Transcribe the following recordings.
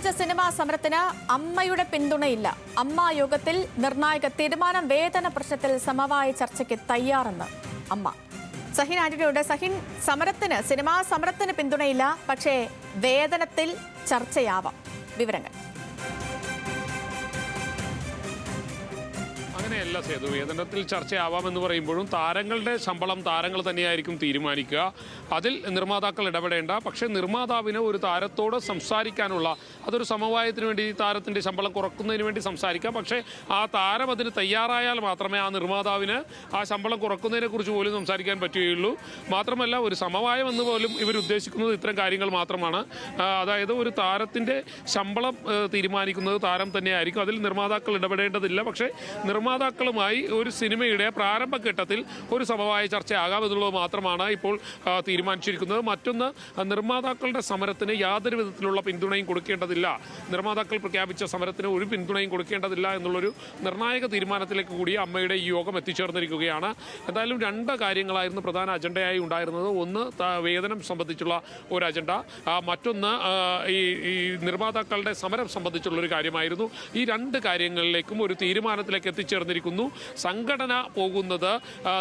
പ്രഖ്യാപിച്ച സിനിമാ സമരത്തിന് അമ്മയുടെ പിന്തുണയില്ല. അമ്മ യോഗത്തിൽ നിർണായക തീരുമാനം. വേതന പ്രശ്നത്തിൽ സമവായ ചർച്ചയ്ക്ക് തയ്യാറെന്ന് അമ്മ. സഹിൻ ആന്റണിയോട്. സഹിൻ, സിനിമാ സമരത്തിന് പിന്തുണയില്ല, പക്ഷേ വേതനത്തിൽ ചർച്ചയാവാം. വിവരങ്ങൾ. അങ്ങനെയല്ല സേതു, വേതനത്തിൽ ചർച്ചയാവാമെന്ന് പറയുമ്പോഴും താരങ്ങളുടെ ശമ്പളം താരങ്ങൾ തന്നെയായിരിക്കും തീരുമാനിക്കുക. അതിൽ നിർമ്മാതാക്കൾ ഇടപെടേണ്ട. പക്ഷേ നിർമ്മാതാവിന് ഒരു താരത്തോട് സംസാരിക്കാനുള്ള, അതൊരു സമവായത്തിന് വേണ്ടി താരത്തിൻ്റെ ശമ്പളം കുറക്കുന്നതിന് വേണ്ടി സംസാരിക്കാം. പക്ഷേ ആ താരം അതിന് തയ്യാറായാൽ മാത്രമേ ആ നിർമ്മാതാവിന് ആ ശമ്പളം കുറക്കുന്നതിനെ കുറിച്ച് പോലും സംസാരിക്കാൻ പറ്റുകയുള്ളൂ. മാത്രമല്ല, ഒരു സമവായം എന്ന് പോലും ഇവർ ഉദ്ദേശിക്കുന്നത് ഇത്തരം കാര്യങ്ങൾ മാത്രമാണ്. അതായത് ഒരു താരത്തിൻ്റെ ശമ്പളം തീരുമാനിക്കുന്നത് താരം തന്നെയായിരിക്കും. അതിൽ നിർമ്മാതാക്കൾ ഇടപെടേണ്ടതില്ല. പക്ഷേ നിർമ്മാതാക്കളുമായി ഒരു സിനിമയുടെ പ്രാരംഭഘട്ടത്തിൽ ഒരു സമവായ ചർച്ചയാകാമെന്നുള്ളത് മാത്രമാണ് ഇപ്പോൾ തീരുമാനിച്ചിരിക്കുന്നത്. മറ്റൊന്ന്, നിർമ്മാതാക്കളുടെ സമരത്തിന് യാതൊരു വിധത്തിലുള്ള പിന്തുണയും കൊടുക്കേണ്ടതില്ല, നിർമ്മാതാക്കൾ പ്രഖ്യാപിച്ച സമരത്തിന് ഒരു പിന്തുണയും കൊടുക്കേണ്ടതില്ല എന്നുള്ളൊരു നിർണായക തീരുമാനത്തിലേക്ക് കൂടി അമ്മയുടെ ഈ യോഗം എത്തിച്ചേർന്നിരിക്കുകയാണ്. എന്തായാലും രണ്ട് കാര്യങ്ങളായിരുന്നു പ്രധാന അജണ്ടയായി ഉണ്ടായിരുന്നത്. ഒന്ന് വേതനം സംബന്ധിച്ചുള്ള ഒരു അജണ്ട, മറ്റൊന്ന് ഈ നിർമ്മാതാക്കളുടെ സമരം സംബന്ധിച്ചുള്ളൊരു കാര്യമായിരുന്നു. ഈ രണ്ട് കാര്യങ്ങളിലേക്കും ഒരു തീരുമാനത്തിലേക്ക് എത്തിച്ചേർന്നിരിക്കുന്നു. സംഘടന പോകുന്നത്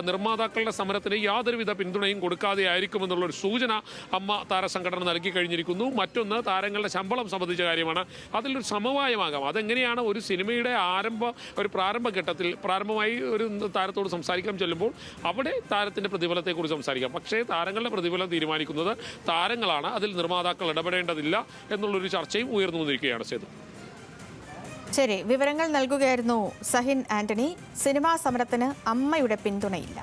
നിർമ്മാതാക്കളുടെ സമരത്തിന് യാതൊരുവിധ പിന്തുണയും കൊടുക്കാതെ ആയിരിക്കുമെന്നുള്ളൊരു സൂചന അമ്മ താരസംഘടന നൽകി കഴിഞ്ഞിരിക്കുന്നു. മറ്റൊന്ന്, താരങ്ങളുടെ ശമ്പളം സംബന്ധിച്ച കാര്യമാണ്. അതിലൊരു സമവായമാകാം. അതെങ്ങനെയാണ് ഒരു സിനിമയുടെ ഒരു പ്രാരംഭഘട്ടത്തിൽ പ്രാരംഭമായി ഒരു താരത്തോട് സംസാരിക്കാൻ ചെല്ലുമ്പോൾ അവിടെ താരത്തിൻ്റെ പ്രതിഫലത്തെക്കുറിച്ച് സംസാരിക്കാം. പക്ഷേ താരങ്ങളുടെ പ്രതിഫലം തീരുമാനിക്കുന്നത് താരങ്ങളാണ്. അതിൽ നിർമ്മാതാക്കൾ ഇടപെടേണ്ടതില്ല എന്നുള്ളൊരു ചർച്ചയും ഉയർന്നു വന്നിരിക്കുകയാണ് സേതു. ശരി, വിവരങ്ങൾ നൽകുകയായിരുന്നു സഹിൻ ആന്റണി. സിനിമാ സമരത്തിന് അമ്മയുടെ പിന്തുണയില്ല.